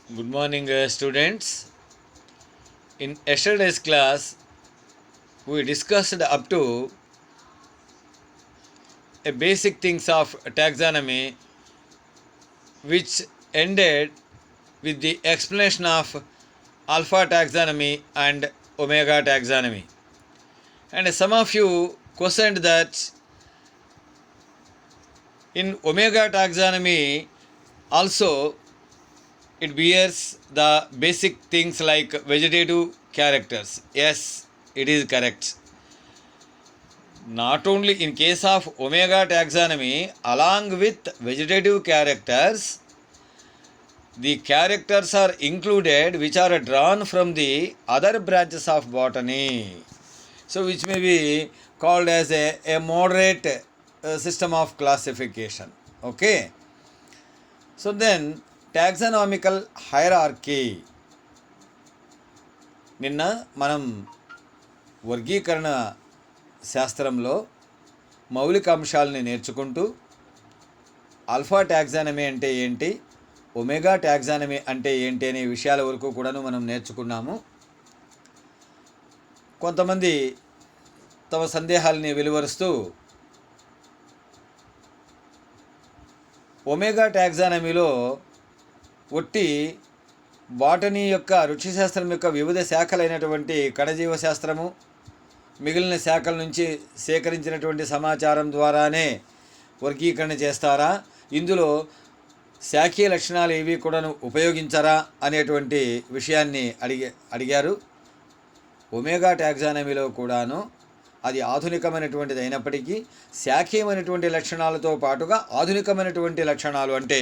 Good morning, students. In yesterday's class, we discussed up to a basic things of taxonomy, which ended with the explanation of alpha taxonomy and omega taxonomy. And some of you questioned that in omega taxonomy also it bears the basic things like vegetative characters. Yes, it is correct. Not only in case of omega taxonomy, along with vegetative characters, the characters are included which are drawn from the other branches of botany. So, which may be called as a moderate system of classification. Okay. So, then taxonomical hierarchy. నిన్న మనం వర్గీకరణ శాస్త్రంలో మౌలిక అంశాలని నేర్చుకుంటూ alpha taxonomy అంటే ఏంటి, omega taxonomy అంటే ఏంటి అనే విషయాల వరకు కూడాను మనం నేర్చుకున్నాము. కొంతమంది తమ సందేహాలని వెలువరుస్తూ ఒమేగా టాక్సానమీలో ఒట్టి బాటనీ యొక్క రుచిశాస్త్రం యొక్క వివిధ శాఖలైనటువంటి కణజీవ శాస్త్రము, మిగిలిన శాఖల నుంచి సేకరించినటువంటి సమాచారం ద్వారానే వర్గీకరణ చేస్తారా, ఇందులో శాఖీయ లక్షణాలు ఏవి కూడాను ఉపయోగించరా అనేటువంటి విషయాన్ని అడిగారు. ఒమేగా టాక్సానమీలో కూడాను అది ఆధునికమైనటువంటిది అయినప్పటికీ శాఖీయమైనటువంటి లక్షణాలతో పాటుగా ఆధునికమైనటువంటి లక్షణాలు అంటే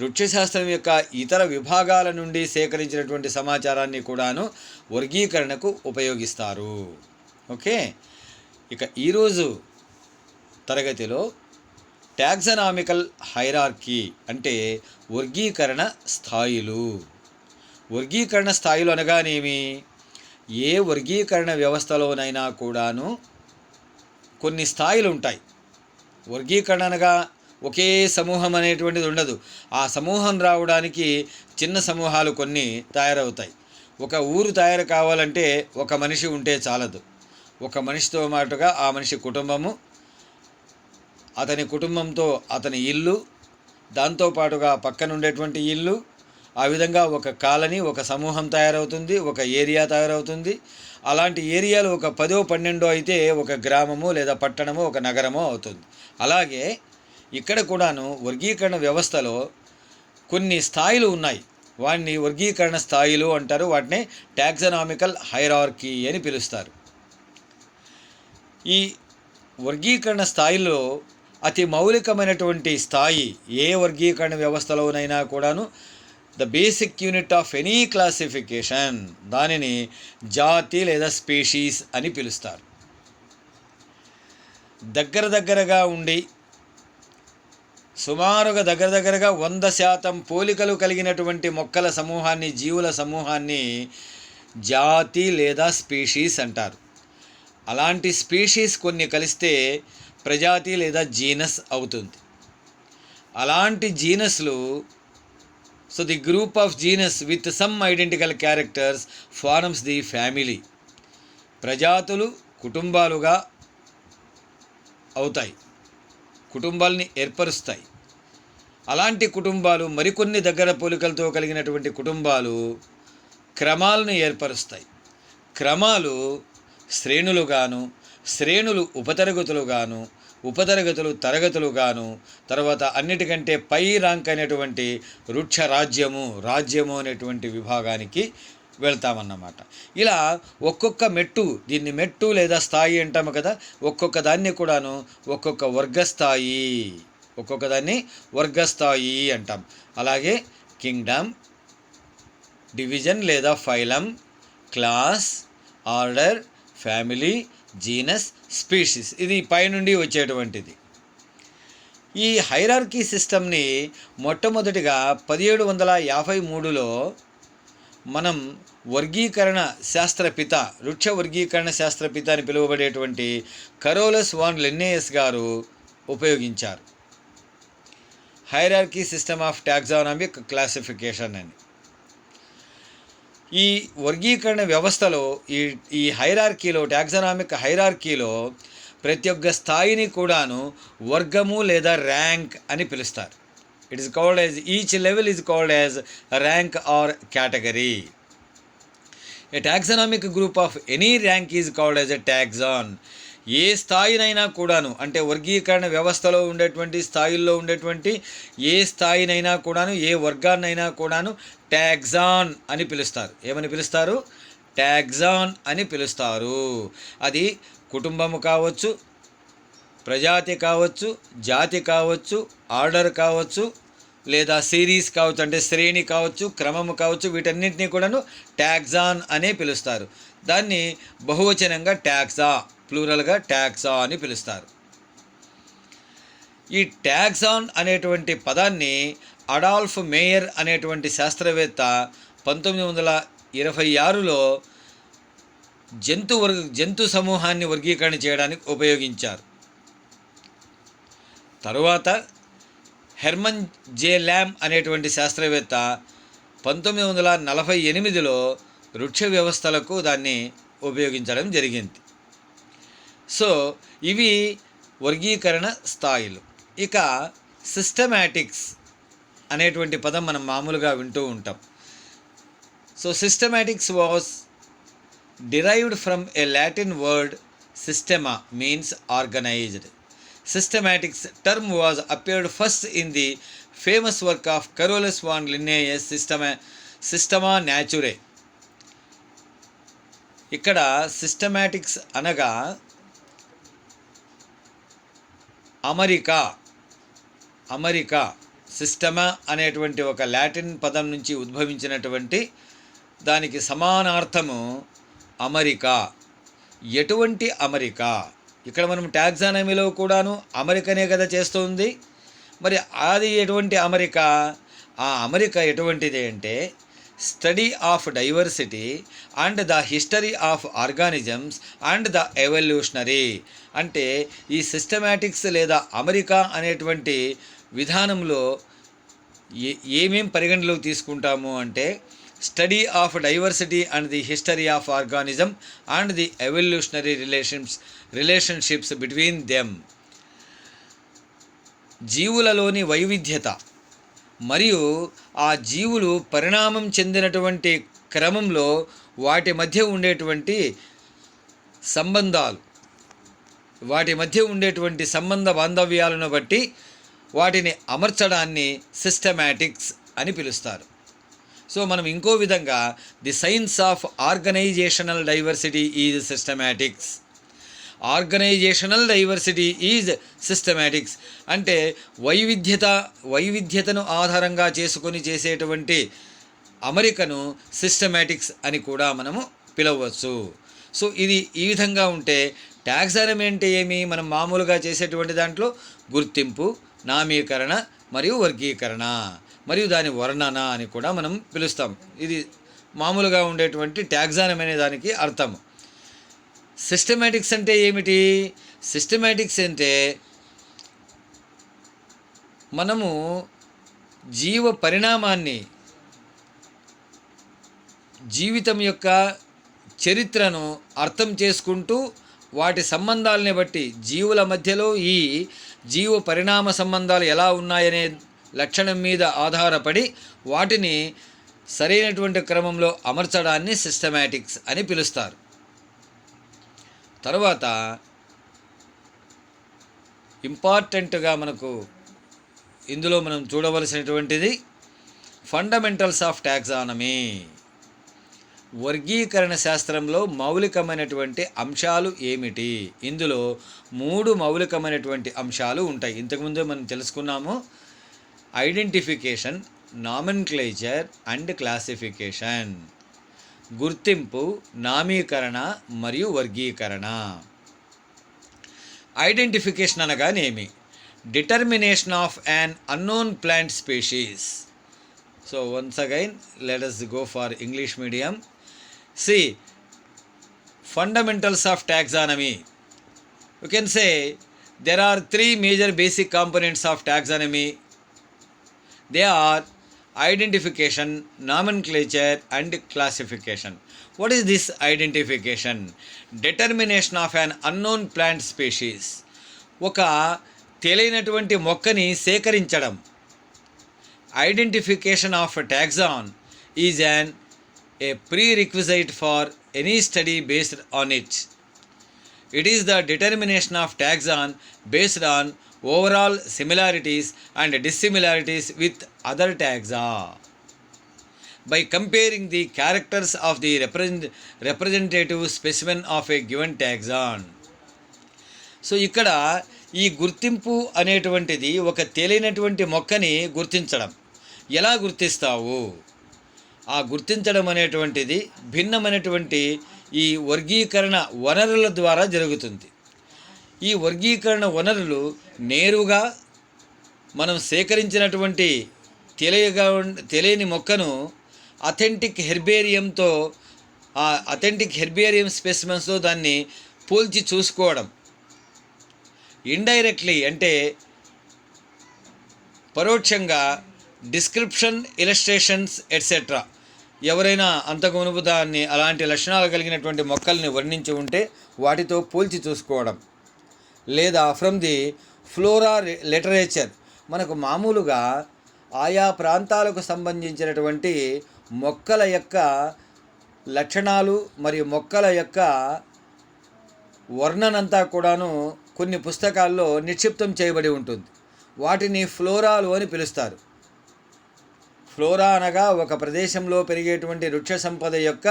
వృక్షశాస్త్రం యొక్క ఇతర విభాగాల నుండి సేకరించినటువంటి సమాచారాన్ని కూడాను వర్గీకరణకు ఉపయోగిస్తారు. ఓకే, ఇక ఈరోజు తరగతిలో టాక్సానామికల్ హైరార్కీ అంటే వర్గీకరణ స్థాయిలు. వర్గీకరణ స్థాయిలు అనగానేమి? ఏ వర్గీకరణ వ్యవస్థలోనైనా కూడాను కొన్ని స్థాయిలు ఉంటాయి. వర్గీకరణ అనగా ఒకే సమూహం అనేటువంటిది ఉండదు. ఆ సమూహం రావడానికి చిన్న సమూహాలు కొన్ని తయారవుతాయి. ఒక ఊరు తయారు కావాలంటే ఒక మనిషి ఉంటే చాలదు. ఒక మనిషితో మాటుగా ఆ మనిషి కుటుంబము, అతని కుటుంబంతో అతని ఇల్లు, దాంతోపాటుగా పక్కన ఉండేటువంటి ఇల్లు, ఆ విధంగా ఒక కాలనీ, ఒక సమూహం తయారవుతుంది, ఒక ఏరియా తయారవుతుంది. అలాంటి ఏరియాలు ఒక 10-12 అయితే ఒక గ్రామము లేదా పట్టణము, ఒక నగరము అవుతుంది. అలాగే ఇక్కడ కూడాను వర్గీకరణ వ్యవస్థలో కొన్ని స్థాయిలు ఉన్నాయి. వాటిని వర్గీకరణ స్థాయిలు అంటారు. వాటిని టాక్సానామికల్ హైరార్కీ అని పిలుస్తారు. ఈ వర్గీకరణ స్థాయిలో అతి మౌలికమైనటువంటి స్థాయి ఏ వర్గీకరణ వ్యవస్థలోనైనా కూడాను the basic unit of any classification, దానిని జాతి లేదా స్పీషీస్ అని పిలుస్తారు. దగ్గరగా ఉండి సుమారుగా దగ్గరగా 100% పోలికలు కలిగినటువంటి మొక్కల సమూహాన్ని, జీవుల సమూహాన్ని జాతి లేదా స్పీషీస్ అంటారు. అలాంటి స్పీషీస్ కొన్ని కలిస్తే ప్రజాతి లేదా జీనస్ అవుతుంది. అలాంటి జీనస్లు, so the group of genus with some identical characters forms the family. ప్రజాతులు కుటుంబాలుగా అవుతాయి, కుటుంబాలని ఏర్పరుస్తాయి. అలాంటి కుటుంబాలు మరికొన్ని దగ్గర పోలికలతో కలిగినటువంటి కుటుంబాలు క్రమాలను ఏర్పరుస్తాయి. క్రమాలు శ్రేణులుగాను, శ్రేణులు ఉపతరగతులుగాను, ఉపతరగతులు తరగతులుగాను, తర్వాత అన్నిటికంటే పై ర్యాంక్ అయినటువంటి వృక్ష రాజ్యము అనేటువంటి విభాగానికి వెళ్తామన్నమాట. ఇలా ఒక్కొక్క మెట్టు, దీన్ని మెట్టు లేదా స్థాయి అంటాము కదా, ఒక్కొక్క దాన్ని కూడాను ఒక్కొక్క వర్గస్థాయి అంటాం. అలాగే కింగ్డమ్, డివిజన్ లేదా phylum, class, order, family, genus, species, ఇది పైనుండి వచ్చేటువంటిది. ఈ హైరార్కీ సిస్టమ్ని మొట్టమొదటిగా 1753లో మనం వర్గీకరణ శాస్త్రపిత, వృక్ష వర్గీకరణ శాస్త్రపిత అని పిలువబడేటువంటి కరోలస్ వాన్ లిన్నేయస్ గారు ఉపయోగించారు. హైరార్కీ సిస్టమ్ ఆఫ్ టాక్సానామిక్ క్లాసిఫికేషన్ అని. ఈ వర్గీకరణ వ్యవస్థలో ఈ హైరార్కీలో, టాక్సానామిక్ హైరార్కీలో ప్రతి ఒక్క స్థాయిని కూడాను వర్గము లేదా ర్యాంక్ అని పిలుస్తారు. It is called as, each level is called as rank or category. A taxonomic group of any rank is called as a taxon. ఏ స్థాయినైనా కూడాను, అంటే వర్గీకరణ వ్యవస్థలో ఉండేటువంటి స్థాయిల్లో ఉండేటువంటి ఏ స్థాయినైనా కూడాను, ఏ వర్గాన్నైనా కూడాను టాక్సాన్ అని పిలుస్తారు. ఏమని పిలుస్తారు? టాక్సాన్ అని పిలుస్తారు. అది కుటుంబము కావచ్చు, ప్రజాతి కావచ్చు, జాతి కావచ్చు, ఆర్డర్ కావచ్చు, లేదా సిరీస్ కావచ్చు, అంటే శ్రేణి కావచ్చు, క్రమము కావచ్చు, వీటన్నింటినీ కూడాను టాక్సాన్ అనే పిలుస్తారు. దాన్ని బహువచనంగా టాక్సా, ప్లూరల్గా టాక్సా అని పిలుస్తారు. ఈ టాక్సాన్ అనేటువంటి పదాన్ని అడాల్ఫ్ మేయర్ అనేటువంటి శాస్త్రవేత్త 1926లో జంతు సమూహాన్ని వర్గీకరణ చేయడానికి ఉపయోగించారు. తరువాత హెర్మన్ జే ల్యామ్ అనేటువంటి శాస్త్రవేత్త 1948లో వృక్ష వ్యవస్థలకు దాన్ని ఉపయోగించడం జరిగింది. సో ఇవి వర్గీకరణ స్థాయిలు. ఇక సిస్టమాటిక్స్ అనేటువంటి పదం మనం మామూలుగా వింటూ ఉంటాం. So systematics was derived from a Latin word systema, means organized. Systematics term was appeared first in the famous work of Carolus von Linnaeus Systema Naturae. ఇక్కడ సిస్టమాటిక్స్ అనగా అమరికా సిస్టమా అనేటువంటి ఒక లాటిన్ పదం నుంచి ఉద్భవించినటువంటి దానికి సమానార్థము అమరికా. ఎటువంటి అమరికా? ఇక్కడ మనం టాక్సానమీలో కూడాను అమరికనే కదా చేస్తుంది. మరి అది ఎటువంటి అమరికా? ఆ అమరిక ఎటువంటిది అంటే study of diversity and the history of organisms and the evolutionary. అంటే ఈ సిస్టమాటిక్స్ లేదా అమరికా అనేటువంటి విధానంలో ఏమేం పరిగణలోకి తీసుకుంటాము అంటే study of diversity and the history of organism and the evolutionary relationships between them. జీవులలోని వైవిధ్యత మరియు ఆ జీవులు పరిణామం చెందినటువంటి క్రమంలో వాటి మధ్య ఉండేటువంటి సంబంధాలు, వాటి మధ్య ఉండేటువంటి సంబంధ బాంధవ్యాలను బట్టి వాటిని అమర్చడాన్ని సిస్టమాటిక్స్ అని పిలుస్తారు. సో మనం ఇంకో విధంగా the science of organisational diversity is systematics. Organisational diversity is systematics అంటే వైవిధ్యతను ఆధారంగా చేసుకొని చేసేటువంటి అమరికను సిస్టమాటిక్స్ అని కూడా మనము పిలవచ్చు. సో ఇది ఈ విధంగా ఉంటే టాక్సానమీ అంటే ఏమి? మనం మామూలుగా చేసేటువంటి దాంట్లో గుర్తింపు, నామీకరణ మరియు వర్గీకరణ మరియు దాని వర్ణన అని కూడా మనం పిలుస్తాం. ఇది మామూలుగా ఉండేటువంటి టాక్సానమీ అనే దానికి అర్థము. సిస్టమాటిక్స్ అంటే ఏమిటి? సిస్టమాటిక్స్ అంటే మనము జీవ పరిణామాన్ని, జీవితం యొక్క చరిత్రను అర్థం చేసుకుంటూ వాటి సంబంధాలని బట్టి జీవుల మధ్యలో ఈ జీవ పరిణామ సంబంధాలు ఎలా ఉన్నాయనే లక్షణం మీద ఆధారపడి వాటిని సరైనటువంటి క్రమంలో అమర్చడాన్ని సిస్టమాటిక్స్ అని పిలుస్తారు. తర్వాత ఇంపార్టెంట్గా మనకు ఇందులో మనం చూడవలసినటువంటిది ఫండమెంటల్స్ ఆఫ్ టాక్సానమీ. వర్గీకరణ శాస్త్రంలో మౌలికమైనటువంటి అంశాలు ఏమిటి? ఇందులో 3 మౌలికమైనటువంటి అంశాలు ఉంటాయి. ఇంతకుముందే మనం తెలుసుకున్నాము. Identification, nomenclature and classification. గుర్తింపు, నామీకరణ మరియు వర్గీకరణ. ఐడెంటిఫికేషన్ అనగానేమి? Determination of an unknown plant species. So once again let us go for English medium. See, fundamentals of taxonomy. You can say there are 3 major basic components of taxonomy. They are identification, nomenclature and classification. What is this identification? Determination of an unknown plant species. ఒక తెలియనటువంటి మొక్కని సేకరించడం. Identification of a taxon is a prerequisite for any study based on it. It is the determination of taxon based on overall similarities and dissimilarities with other taxa. By comparing the characters of the representative specimen of a given taxon. So ఇక్కడ ఈ గుర్తింపు అనేటువంటిది ఒక తెలియనటువంటి మొక్కని గుర్తించడం. ఎలా గుర్తిస్తావు? ఆ గుర్తించడం అనేటువంటిది భిన్నమైనటువంటి ఈ వర్గీకరణ వనరుల ద్వారా జరుగుతుంది. ఈ వర్గీకరణ వనరులు నేరుగా మనం సేకరించినటువంటి తెలియని మొక్కను అథెంటిక్ హెర్బేరియంతో ఆ అథెంటిక్ హెర్బేరియం స్పెసిమెన్స్తో దాన్ని పోల్చి చూసుకోవడం. ఇండైరెక్ట్లీ అంటే పరోక్షంగా డిస్క్రిప్షన్, ఇలస్ట్రేషన్స్ ఎట్సెట్రా ఎవరైనా అంతకు మునుపు దాన్ని అలాంటి లక్షణాలు కలిగినటువంటి మొక్కల్ని వర్ణించి ఉంటే వాటితో పోల్చి చూసుకోవడం. లేదా ఫ్రమ్ ది ఫ్లోరా లిటరేచర్, మనకు మామూలుగా ఆయా ప్రాంతాలకు సంబంధించినటువంటి మొక్కల యొక్క లక్షణాలు మరియు మొక్కల యొక్క వర్ణనంతా కూడాను కొన్ని పుస్తకాల్లో నిక్షిప్తం చేయబడి ఉంటుంది. వాటిని ఫ్లోరాలు అని పిలుస్తారు. ఫ్లోరా అనగా ఒక ప్రదేశంలో పెరిగేటువంటి వృక్ష సంపద యొక్క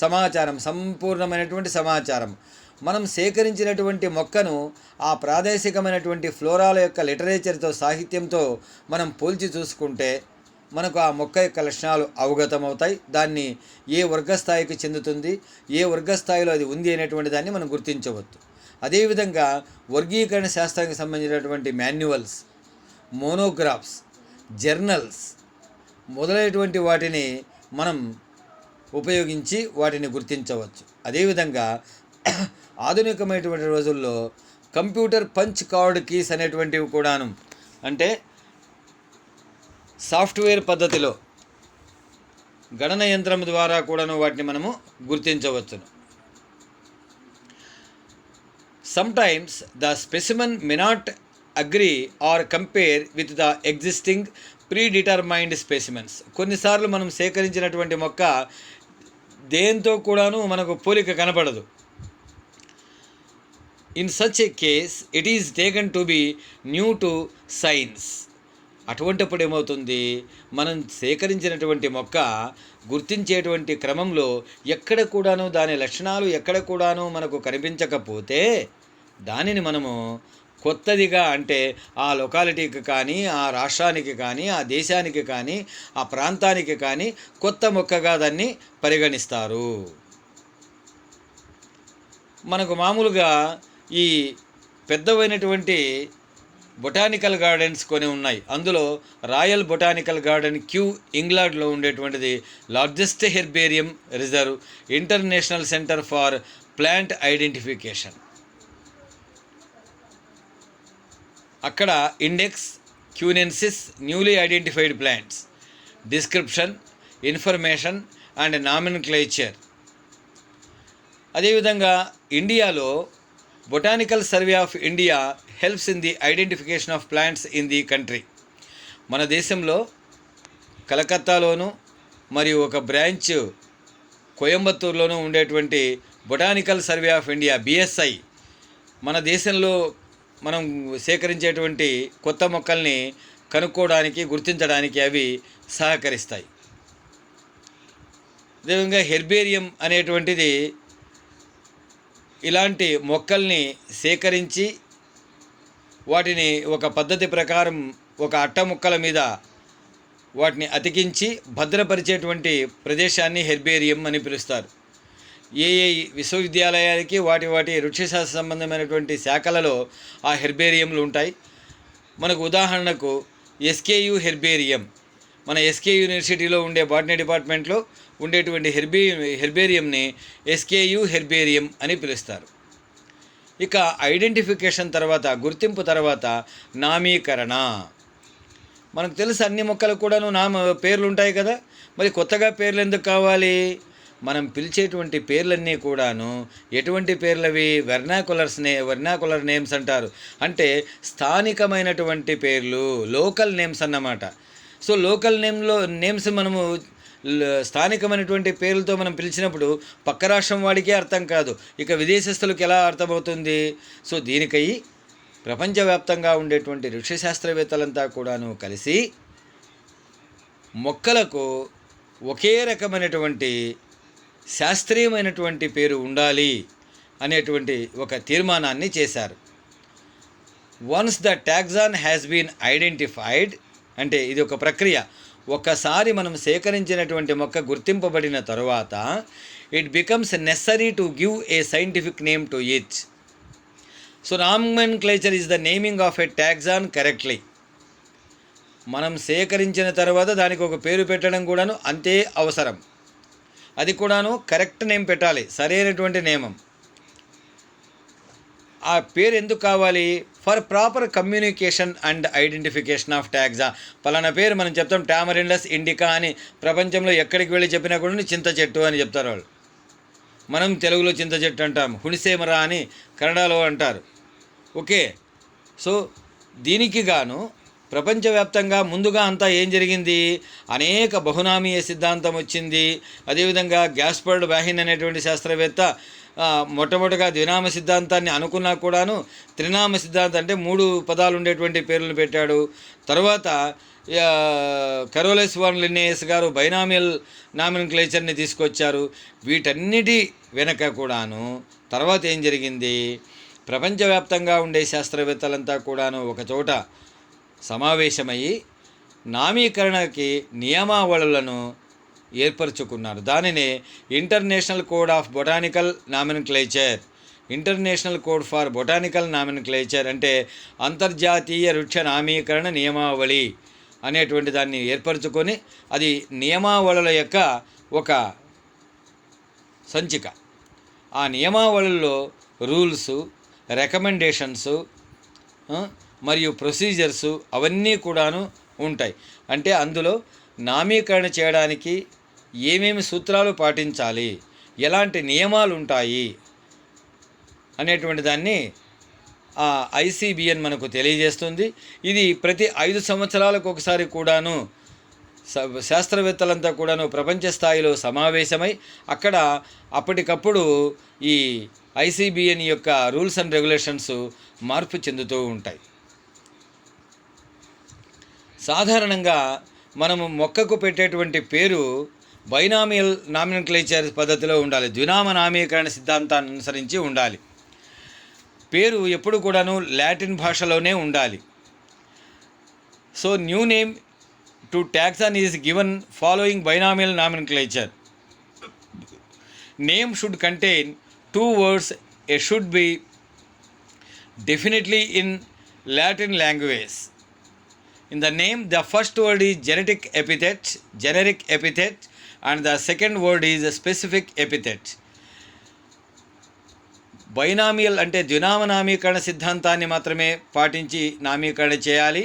సమాచారం, సంపూర్ణమైనటువంటి సమాచారం. మనం సేకరించినటువంటి మొక్కను ఆ ప్రాదేశికమైనటువంటి ఫ్లోరాల యొక్క లిటరేచర్తో, సాహిత్యంతో మనం పోల్చి చూసుకుంటే మనకు ఆ మొక్క యొక్క లక్షణాలు అవగతమవుతాయి. దాన్ని ఏ వర్గస్థాయికి చెందుతుంది, ఏ వర్గస్థాయిలో అది ఉంది అనేటువంటి దాన్ని మనం గుర్తించవచ్చు. అదేవిధంగా వర్గీకరణ శాస్త్రానికి సంబంధించినటువంటి మాన్యువల్స్, మోనోగ్రాఫ్స్, జర్నల్స్ మొదలైనటువంటి వాటిని మనం ఉపయోగించి వాటిని గుర్తించవచ్చు. అదేవిధంగా ఆధునికమైనటువంటి రోజుల్లో కంప్యూటర్ పంచ్ కార్డ్ కీస్ అనేటువంటివి కూడాను, అంటే సాఫ్ట్వేర్ పద్ధతిలో గణన యంత్రం ద్వారా కూడాను వాటిని మనము గుర్తించవచ్చును. Sometimes the specimen may not agree or compare with the existing predetermined specimens. కొన్నిసార్లు మనం సేకరించినటువంటి మొక్క దేంతో కూడాను మనకు పోలిక కనపడదు. In such a case, it is taken to be new to science. అటువంటిప్పుడు ఏమవుతుంది, మనం సేకరించినటువంటి మొక్క గుర్తించేటువంటి క్రమంలో ఎక్కడ కూడాను దాని లక్షణాలు ఎక్కడ కూడాను మనకు కనిపించకపోతే దానిని మనము కొత్తదిగా, అంటే ఆ లొకాలిటీకి కానీ, ఆ రాష్ట్రానికి కానీ, ఆ దేశానికి కానీ, ఆ ప్రాంతానికి కానీ కొత్త మొక్కగా దాన్ని పరిగణిస్తారు. మనకు మామూలుగా ఈ పెద్దవైనటువంటి బొటానికల్ గార్డెన్స్ కొన్ని ఉన్నాయి. అందులో రాయల్ బొటానికల్ గార్డెన్ క్యూ ఇంగ్లాండ్లో ఉండేటువంటిది largest herbarium reserve, international centre for plant identification. అక్కడ index Kewensis, newly identified plants, description, information and nomenclature. అదేవిధంగా ఇండియాలో botanical survey of India helps in the identification of plants in the country. మన దేశంలో కలకత్తాలోను మరియు ఒక బ్రాంచ్ కోయంబత్తూరులోనూ ఉండేటువంటి botanical survey of India BSI మన దేశంలో మనం సేకరించేటువంటి కొత్త మొక్కల్ని కనుక్కోవడానికి, గుర్తించడానికి అవి సహకరిస్తాయి. అదేవిధంగా హెర్బేరియం అనేటువంటిది ఇలాంటి మొక్కల్ని సేకరించి వాటిని ఒక పద్ధతి ప్రకారం ఒక అట్ట ముక్కల మీద వాటిని అతికించి భద్రపరిచేటువంటి ప్రదేశాన్ని హెర్బేరియం అని పిలుస్తారు. ఏ విశ్వవిద్యాలయాలకి వాటి వృక్షశాస్త్ర సంబంధమైనటువంటి శాఖలలో ఆ హెర్బేరియంలు ఉంటాయి. మనకు ఉదాహరణకు ఎస్కేయు హెర్బేరియం, మన ఎస్కే యూనివర్సిటీలో ఉండే బాటనీ డిపార్ట్మెంట్లో ఉండేటువంటి హెర్బేరియంని ఎస్కేయు హెర్బేరియం అని పిలుస్తారు. ఇక ఐడెంటిఫికేషన్ తర్వాత, గుర్తింపు తర్వాత నామీకరణ. మనకు తెలుసు అన్ని మొక్కలకు కూడాను పేర్లు ఉంటాయి కదా. మరి కొత్తగా పేర్లు ఎందుకు కావాలి? మనం పిలిచేటువంటి పేర్లన్నీ కూడాను ఎటువంటి పేర్లవి? వెర్నాకులర్ నేమ్స్ అంటారు. అంటే స్థానికమైనటువంటి పేర్లు, లోకల్ నేమ్స్ అన్నమాట. సో లోకల్ నేమ్స్ మనము స్థానికమైనటువంటి పేర్లతో మనం పిలిచినప్పుడు పక్క రాష్ట్రం వాడికే అర్థం కాదు, ఇక విదేశస్తులకు ఎలా అర్థమవుతుంది? సో దీనికై ప్రపంచవ్యాప్తంగా ఉండేటువంటి వృక్ష శాస్త్రవేత్తలంతా కూడాను కలిసి మొక్కలకు ఒకే రకమైనటువంటి శాస్త్రీయమైనటువంటి పేరు ఉండాలి అనేటువంటి ఒక తీర్మానాన్ని చేశారు. Once the taxon has been identified, అంటే ఇది ఒక ప్రక్రియ. ఒక్కసారి మనం సేకరించినటువంటి మొక్క గుర్తింపబడిన తరువాత it becomes necessary to give a scientific name to it. So nomenclature is the naming of a taxon correctly. మనం సేకరించిన తర్వాత దానికి ఒక పేరు పెట్టడం కూడాను అంతే అవసరం. అది కూడాను కరెక్ట్ నేమ్ పెట్టాలి, సరైనటువంటి నియమం. ఆ పేరు ఎందుకు కావాలి? For proper communication and identification of taxa. పలానా పేరు మనం చెప్తాం టామరిన్లస్ ఇండికా అని, ప్రపంచంలో ఎక్కడికి వెళ్ళి చెప్పినా కూడా చింత చెట్టు అని చెప్తారు వాళ్ళు. మనం తెలుగులో చింత చెట్టు అంటాం, హుణిసేమరా అని కన్నడలో అంటారు. ఓకే, సో దీనికి గాను ప్రపంచవ్యాప్తంగా ముందుగా అంతా ఏం జరిగింది? అనేక బహునామీయ సిద్ధాంతం వచ్చింది. అదేవిధంగా గ్యాస్పర్డ్ బ్యాహిన్ అనేటువంటి శాస్త్రవేత్త మొట్టమొదటిగా ద్వినామ సిద్ధాంతాన్ని అనుకున్నా కూడాను త్రినామ సిద్ధాంతం అంటే 3 పదాలు ఉండేటువంటి పేర్లను పెట్టాడు. తర్వాత కరోలెస్ వాన్ లిన్నేయస్ గారు బైనామియల్ నామెన్క్లేచర్ని తీసుకొచ్చారు. వీటన్నిటి వెనక కూడాను తర్వాత ఏం జరిగింది? ప్రపంచవ్యాప్తంగా ఉండే శాస్త్రవేత్తలంతా కూడాను ఒకచోట సమావేశమయ్యి నామీకరణకి నియమావళులను ఏర్పరచుకున్నారు. దానినే international code of botanical nomenclature, international code for botanical nomenclature అంటే అంతర్జాతీయ వృక్ష నామీకరణ నియమావళి అనేటువంటి దాన్ని ఏర్పరచుకొని అది నియమావళుల యొక్క ఒక సంచిక. ఆ నియమావళుల్లో రూల్సు, రికమెండేషన్సు మరియు ప్రొసీజర్సు అవన్నీ కూడాను ఉంటాయి. అంటే అందులో నామీకరణ చేయడానికి ఏమేమి సూత్రాలు పాటించాలి, ఎలాంటి నియమాలు ఉంటాయి అనేటువంటి దాన్ని ఐసిబిఎన్ మనకు తెలియజేస్తుంది. ఇది ప్రతి 5 సంవత్సరాలకు ఒకసారి కూడాను శాస్త్రవేత్తలంతా కూడాను ప్రపంచ స్థాయిలో సమావేశమై అక్కడ అప్పటికప్పుడు ఈ ఐసిబిఎన్ యొక్క రూల్స్ అండ్ రెగ్యులేషన్స్ మార్పు చెందుతూ ఉంటాయి. సాధారణంగా మనము మొక్కకు పెట్టేటువంటి పేరు బైనామియల్ నామినోక్లేచర్ పద్ధతిలో ఉండాలి, ద్వినామ నామీకరణ సిద్ధాంతాన్ని అనుసరించి ఉండాలి. పేరు ఎప్పుడు కూడాను లాటిన్ భాషలోనే ఉండాలి. So new name to taxon is given following binomial nomenclature. Name should contain 2 words. It should be definitely in Latin language. In the name, the first word is generic epithet, and the second word is a specific epithet. Binomial అంటే ద్వినామ నామీకరణ సిద్ధాంతాన్ని మాత్రమే పాటించి నామీకరణ చేయాలి.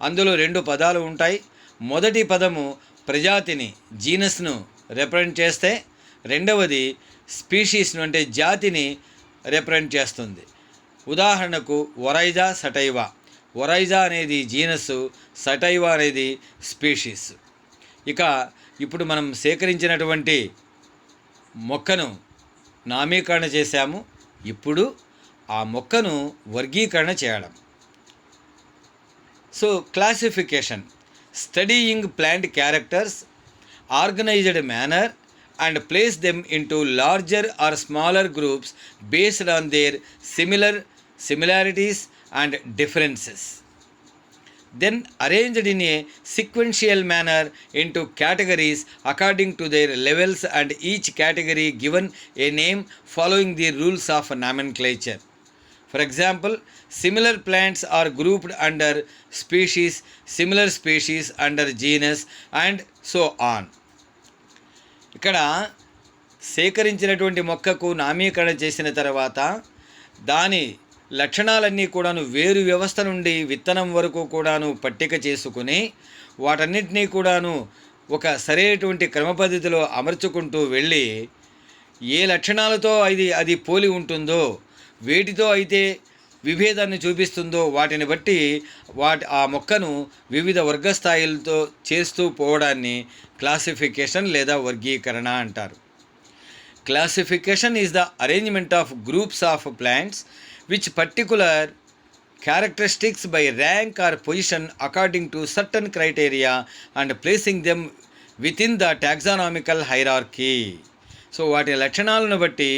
అందులో 2 పదాలు ఉంటాయి. మొదటి పదము ప్రజాతిని, జీనస్ను రిప్రజెంట్ చేస్తే, రెండవది స్పీషీస్ను అంటే జాతిని రిప్రజెంట్ చేస్తుంది. ఉదాహరణకు ఒరైజా, సటైవా. ఒరైజా అనేది జీనస్, సటైవా అనేది స్పీషీస్. ఇక ఇప్పుడు మనం సేకరించినటువంటి మొక్కను నామీకరణ చేశాము. ఇప్పుడు ఆ మొక్కను వర్గీకరణ చేయడం. So classification, studying plant characters, organised manner and place them into larger or smaller groups based on their similarities and differences. Then arranged in a sequential manner into categories according to their levels, and each category given a name following the rules of nomenclature. For example, similar plants are grouped under species, similar species under genus, and so on. ఇక్కడ సేకరించినటువంటి మొక్కకు నామీకరణ చేసిన తర్వాత దాని లక్షణాలన్నీ కూడాను వేరు వ్యవస్థ నుండి విత్తనం వరకు కూడాను పట్టిక చేసుకుని వాటన్నిటినీ కూడాను ఒక సరైనటువంటి క్రమ పద్ధతిలో అమర్చుకుంటూ వెళ్ళి ఏ లక్షణాలతో అది పోలి ఉంటుందో, వేటితో అయితే విభేదాన్ని చూపిస్తుందో వాటిని బట్టి ఆ మొక్కను వివిధ వర్గస్థాయిలతో చేస్తూ పోవడాన్ని క్లాసిఫికేషన్ లేదా వర్గీకరణ అంటారు. Classification is the arrangement of groups of plants which particular characteristics by rank or position according to certain criteria and placing them within the taxonomical hierarchy. So వాటి లక్షణాలను బట్టి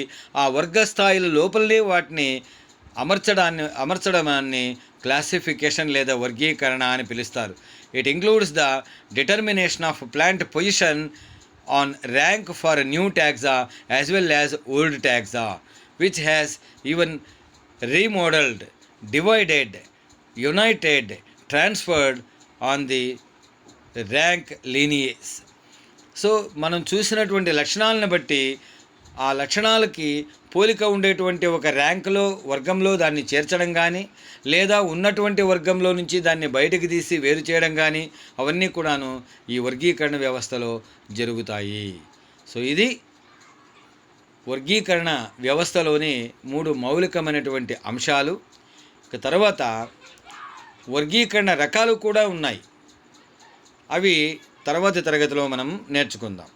ఆ వర్గ స్థాయిల లోపలనే వాటిని అమర్చడాన్ని క్లాసిఫికేషన్ లేదా వర్గీకరణ అని పిలుస్తారు. It includes the determination of plant position on rank for new taxa as well as old taxa which has even remodeled, divided, united, transferred on the rank lineage. So మనం చూసినటువంటి లక్షణాలను బట్టి ఆ లక్షణాలకి పోలిక ఉండేటువంటి ఒక ర్యాంకులో వర్గంలో దాన్ని చేర్చడం కానీ, లేదా ఉన్నటువంటి వర్గంలో నుంచి దాన్ని బయటకు తీసి వేరు చేయడం కానీ అవన్నీ కూడాను ఈ వర్గీకరణ వ్యవస్థలో జరుగుతాయి. సో ఇది వర్గీకరణ వ్యవస్థలోని 3 మౌలికమైనటువంటి అంశాలు. తర్వాత వర్గీకరణ రకాలు కూడా ఉన్నాయి. అవి తర్వాతి తరగతిలో మనం నేర్చుకుందాం.